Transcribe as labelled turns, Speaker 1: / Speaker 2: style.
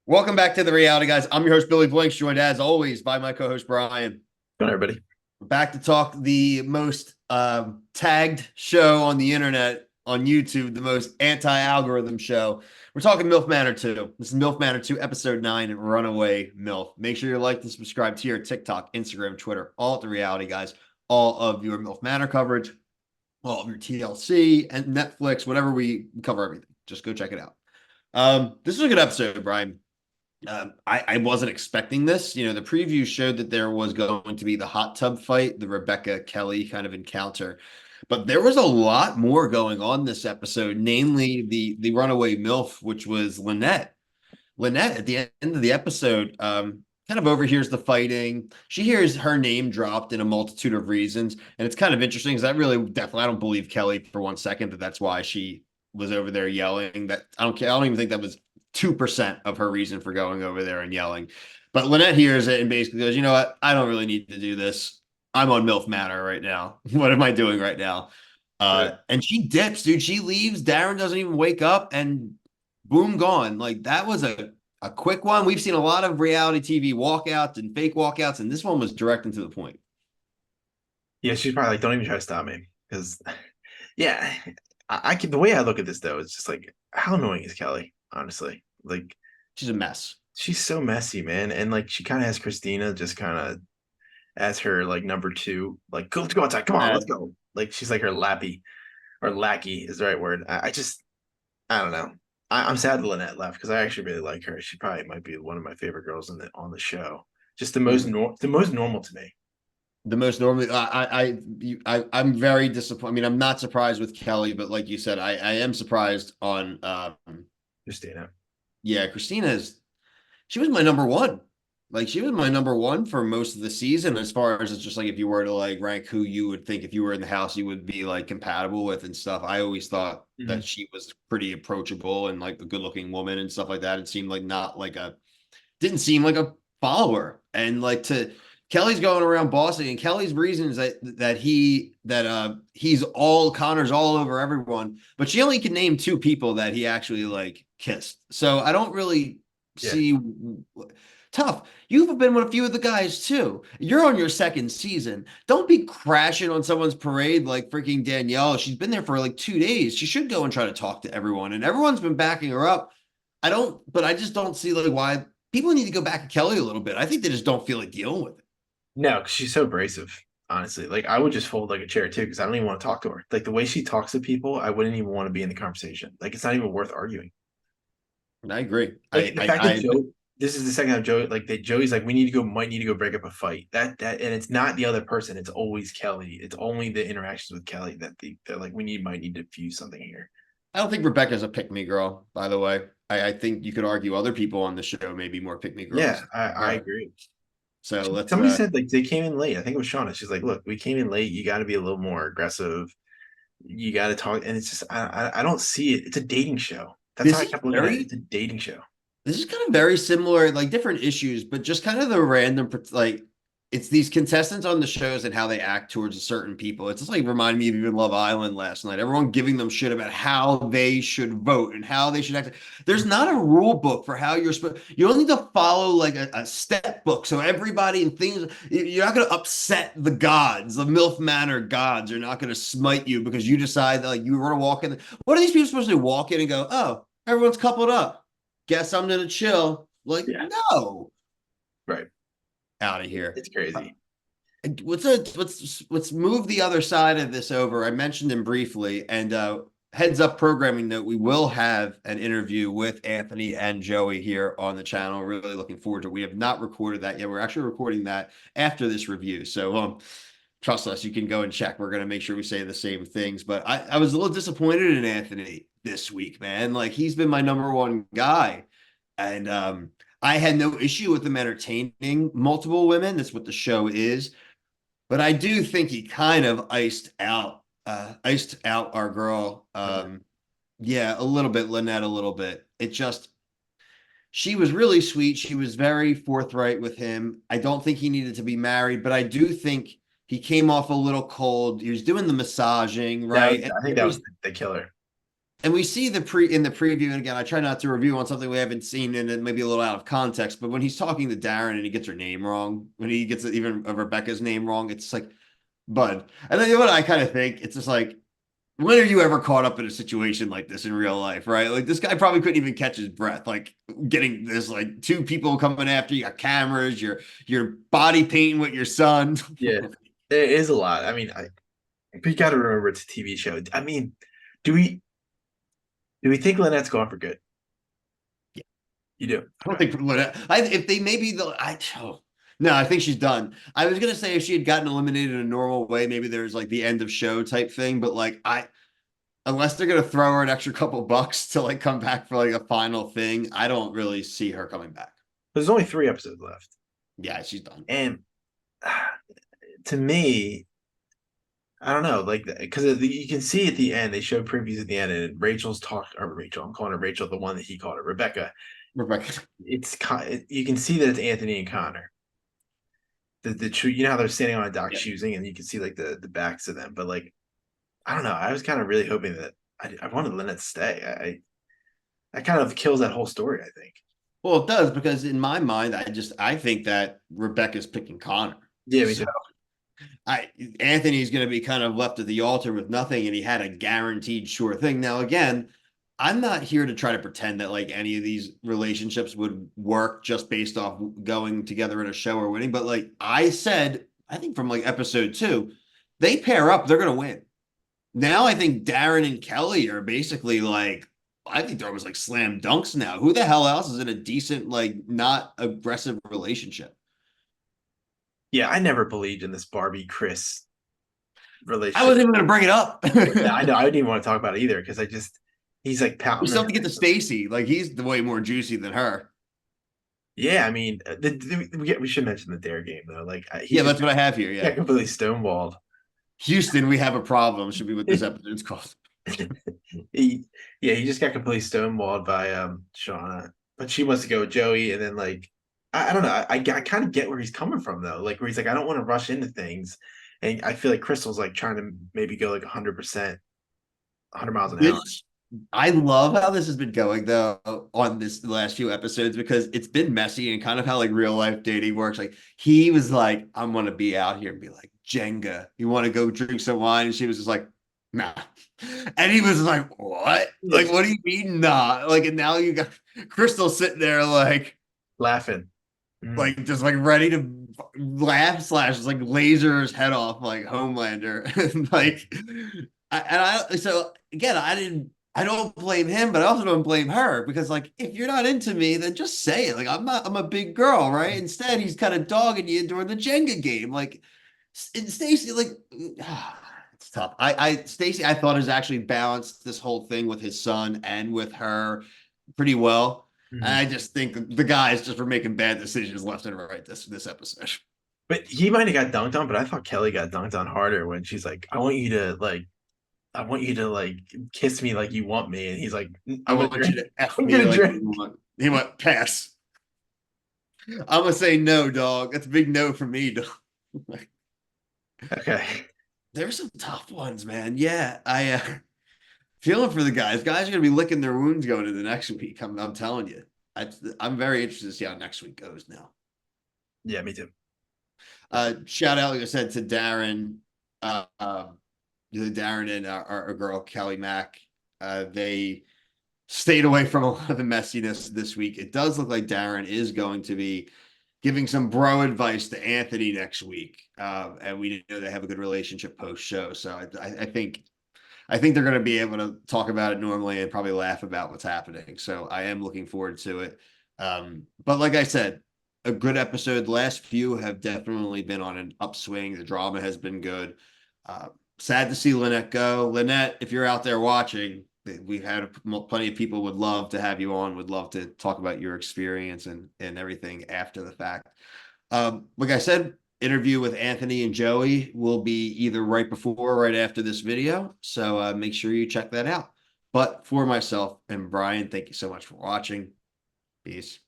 Speaker 1: Welcome back to the Reality Guys. I'm your host, Billy Blanks, joined as always by my co-host, Brian.
Speaker 2: Go on, everybody.
Speaker 1: We're back to talk the most tagged show on the internet, on YouTube, the most anti-algorithm show. We're talking MILF Manor 2. This is MILF Manor 2, Episode 9, Runaway MILF. Make sure you like and subscribe to your TikTok, Instagram, Twitter, all at the Reality Guys. All of your MILF Manor coverage, all of your TLC and Netflix, whatever we cover everything. Just go check it out. This is a good episode, Brian. I wasn't expecting this. The preview showed that there was going to be the hot tub fight, the Rebecca Kelle kind of encounter, but there was a lot more going on this episode, namely the runaway MILF, which was Lynette. Lynette at the end of the episode, kind of overhears the fighting. She hears her name dropped in a multitude of reasons, and it's kind of interesting because I don't believe Kelle for 1 second that that's why she was over there yelling. That I don't care. I don't even think that was 2% of her reason for going over there and yelling. But Lynette hears it and basically goes, you know what? I don't really need to do this. I'm on MILF Manor right now. What am I doing right now?
Speaker 2: Right.
Speaker 1: And she dips, dude. She leaves. Darren doesn't even wake up and boom, gone. Like that was a quick one. We've seen a lot of reality TV walkouts and fake walkouts, and this one was direct and to the point.
Speaker 2: Yeah, she's probably like, don't even try to stop me. Because, yeah, I can, the way I look at this, though, it's just like, how annoying is Kelle, honestly? Like,
Speaker 1: She's a mess.
Speaker 2: she's so messy, man. And, like, she kind of has Christina just kind of as her, like, number two. Like, go, let's go outside. Come on,
Speaker 1: Uh,
Speaker 2: let's go. Like, she's like her lappy, or lackey is the right word. I don't know. I'm sad that Lynette left because I actually really like her. She probably might be one of my favorite girls on the show. Just the most normal to me.
Speaker 1: the most normally I'm very disappointed. I mean, I'm not surprised with Kelle, but like you said, I am surprised on
Speaker 2: Christina.
Speaker 1: yeah, she was my number one. Like she was my number one for most of the season, as far as it's just like if you were to like rank who you would think if you were in the house you would be like compatible with and stuff. I always thought that
Speaker 2: Mhm.
Speaker 1: she was pretty approachable and like a good looking woman and stuff like that. It seemed like not like a didn't seem like a follower. And like to Kelly's going around bossing, and Kelly's reasons that he's all Connor's all over everyone, but she only can name two people that he actually like kissed. So I don't really
Speaker 2: Yeah.
Speaker 1: see tough. You've been with a few of the guys too. You're on your second season. Don't be crashing on someone's parade like freaking Danielle. She's been there for like 2 days. She should go and try to talk to everyone, and everyone's been backing her up. But I just don't see like why people need to go back to Kelle a little bit. I think they just don't feel like dealing with it.
Speaker 2: No, 'cause she's so abrasive, honestly. Like I would just fold like a chair too, because I don't even want to talk to her. Like the way she talks to people, I wouldn't even want to be in the conversation. Like it's not even worth arguing.
Speaker 1: And I agree.
Speaker 2: Like the fact that this is the second time Joey, like that Joey's like, we need to go, might need to go break up a fight. And it's not the other person. It's always Kelle. It's only the interactions with Kelle that they're like, might need to fuse something here.
Speaker 1: I don't think Rebecca's a pick me girl, by the way. I think you could argue other people on the show may be more pick me
Speaker 2: Yeah,
Speaker 1: girls.
Speaker 2: I
Speaker 1: Her.
Speaker 2: agree.
Speaker 1: So let's
Speaker 2: Somebody said like they came in late. I think it was Shauna. She's like, look, we came in late. You got to be a little more aggressive. You got to talk. And it's just, I don't see it. It's a dating show. That's how
Speaker 1: this
Speaker 2: I
Speaker 1: is
Speaker 2: kept looking at it.
Speaker 1: very
Speaker 2: It's a dating show.
Speaker 1: this is kind of very similar, like different issues, but just kind of the random, like it's these contestants on the shows and how they act towards certain people. It's just like reminding me of even Love Island last night. Everyone giving them shit about how they should vote and how they should act. There's not a rule book for how you're supposed. You don't need to follow like a step book. So everybody and things, you're not going to upset the gods. The MILF Manor gods are not going to smite you because you decide that like you want to walk in. What are these people supposed to walk in and go, oh, everyone's coupled up? Guess I'm gonna chill. Like,
Speaker 2: Yeah.
Speaker 1: no,
Speaker 2: Right.
Speaker 1: out of here.
Speaker 2: It's crazy.
Speaker 1: Let's move the other side of this over. I mentioned him briefly, and heads up programming note: we will have an interview with Anthony and Joey here on the channel. Really looking forward to it. We have not recorded that yet. We're actually recording that after this review. So trust us, you can go and check. We're gonna make sure we say the same things. But I was a little disappointed in Anthony this week, man. Like he's been my number one guy. And I had no issue with him entertaining multiple women. That's what the show is. But I do think he kind of iced out our girl. Yeah, a little bit, Lynette, a little bit. It just she was really sweet. She was very forthright with him. I don't think he needed to be married, but I do think he came off a little cold. He was doing the massaging,
Speaker 2: That
Speaker 1: right?
Speaker 2: was, I think that was the killer.
Speaker 1: And we see in the preview, and again, I try not to review on something we haven't seen and it may be a little out of context, but when he's talking to Darren and he gets her name wrong, when he gets even Rebecca's name wrong, it's like, bud. And then what I kind of think, it's just like, when are you ever caught up in a situation like this in real life, right? Like this guy probably couldn't even catch his breath, like getting this, like two people coming after you, got cameras, your body painting with your son.
Speaker 2: Yeah, it is a lot. I mean, but you got to remember it's a TV show. I mean, do we think Lynette's gone for good?
Speaker 1: Yeah.
Speaker 2: You do.
Speaker 1: I don't think if they maybe the I oh, no, I think she's done. I was gonna say if she had gotten eliminated in a normal way, maybe there's like the end of show type thing, but like unless they're gonna throw her an extra couple bucks to like come back for like a final thing, I don't really see her coming back.
Speaker 2: There's only 3 episodes left,
Speaker 1: Yeah, she's done.
Speaker 2: and to me, I don't know, like because you can see at the end they showed previews at the end, and Rachel's talk or Rachel. I'm calling her Rachel, the one that he called her Rebecca.
Speaker 1: Rebecca.
Speaker 2: You can see that it's Anthony and Connor. The true, you know how they're standing on a dock choosing, and you can see like the backs of them. But like, I don't know. I was kind of really hoping that I wanted Lynette to stay. That kind of kills that whole story, I think.
Speaker 1: Well, it does because in my mind, I think that Rebecca's picking Connor.
Speaker 2: Yeah, me
Speaker 1: So
Speaker 2: too.
Speaker 1: Anthony's going to be kind of left at the altar with nothing, and he had a guaranteed sure thing. Now, again, I'm not here to try to pretend that like any of these relationships would work just based off going together in a show or winning. But like I said, I think from like episode 2, they pair up, they're going to win. Now I think Darren and Kelle are basically like, I think they're almost like slam dunks now. Who the hell else is in a decent, like not aggressive relationship?
Speaker 2: Yeah, I never believed in this Barbie Chris
Speaker 1: I wasn't
Speaker 2: relationship.
Speaker 1: even going to bring it up.
Speaker 2: Yeah, I know. I didn't even want to talk about it either because he's like
Speaker 1: We
Speaker 2: pouting
Speaker 1: still
Speaker 2: and
Speaker 1: have to get to
Speaker 2: everything.
Speaker 1: Stacy. Like he's way more juicy than her.
Speaker 2: Yeah, I mean, we should mention the Dare game though. Like he
Speaker 1: Yeah,
Speaker 2: just
Speaker 1: that's what I have here.
Speaker 2: got
Speaker 1: Yeah.
Speaker 2: completely stonewalled.
Speaker 1: Houston, we have a problem. Should be what this episode's called.
Speaker 2: he he just got completely stonewalled by Shauna, but she wants to go with Joey, and then like I don't know, I kind of get where he's coming from though, like where he's like I don't want to rush into things, and I feel like Crystal's like trying to maybe go like 100%, 100 miles an hour.
Speaker 1: This I love how this has been going though on this the last few episodes because it's been messy and kind of how like real life dating works. Like he was like, I'm gonna be out here and be like Jenga. You want to go drink some wine? And she was just like, nah. And he was like, what? Like, what do you mean nah? Like, and now you got Crystal sitting there
Speaker 2: Laughing. Mm.
Speaker 1: like just like ready to laugh slash just like laser his head off like Homelander. And like so again, I don't blame him, but I also don't blame her because like if you're not into me, then just say it. Like I'm a big girl, right? Instead, he's kind of dogging you during the Jenga game. Like and Stacy, like it's tough. I Stacy, I thought has actually balanced this whole thing with his son and with her pretty well.
Speaker 2: Mhm.
Speaker 1: I just think the guys just were making bad decisions left and right this episode.
Speaker 2: But he might have got dunked on, but I thought Kelle got dunked on harder when she's like, I want you to like kiss me like you want me, and he's like,
Speaker 1: I
Speaker 2: I'm gonna
Speaker 1: want you
Speaker 2: drink.
Speaker 1: to F
Speaker 2: I'm
Speaker 1: me
Speaker 2: gonna
Speaker 1: like
Speaker 2: drink.
Speaker 1: you want. He went pass. I'm gonna say no, dog. That's a big no for me, dog.
Speaker 2: Okay.
Speaker 1: There's some tough ones, man. Yeah, I feeling for the guys. Guys are gonna be licking their wounds going into the next week. I'm telling you. I'm very interested to see how next week goes now.
Speaker 2: Yeah, me too.
Speaker 1: Shout out, like I said, to Darren, Darren and our girl Kelly Mack. They stayed away from a lot of the messiness this week. It does look like Darren is going to be giving some bro advice to Anthony next week, and we know they have a good relationship post show. So I think they're going to be able to talk about it normally and probably laugh about what's happening. So I am looking forward to it. But like I said, a good episode. The last few have definitely been on an upswing. The drama has been good. Sad to see Lynette go. Lynette, if you're out there watching, we've had plenty of people would love to have you on, would love to talk about your experience and everything after the fact. Like I said, interview with Anthony and Joey will be either right before or right after this video. So make sure you check that out. But for myself and Brian, thank you so much for watching. Peace.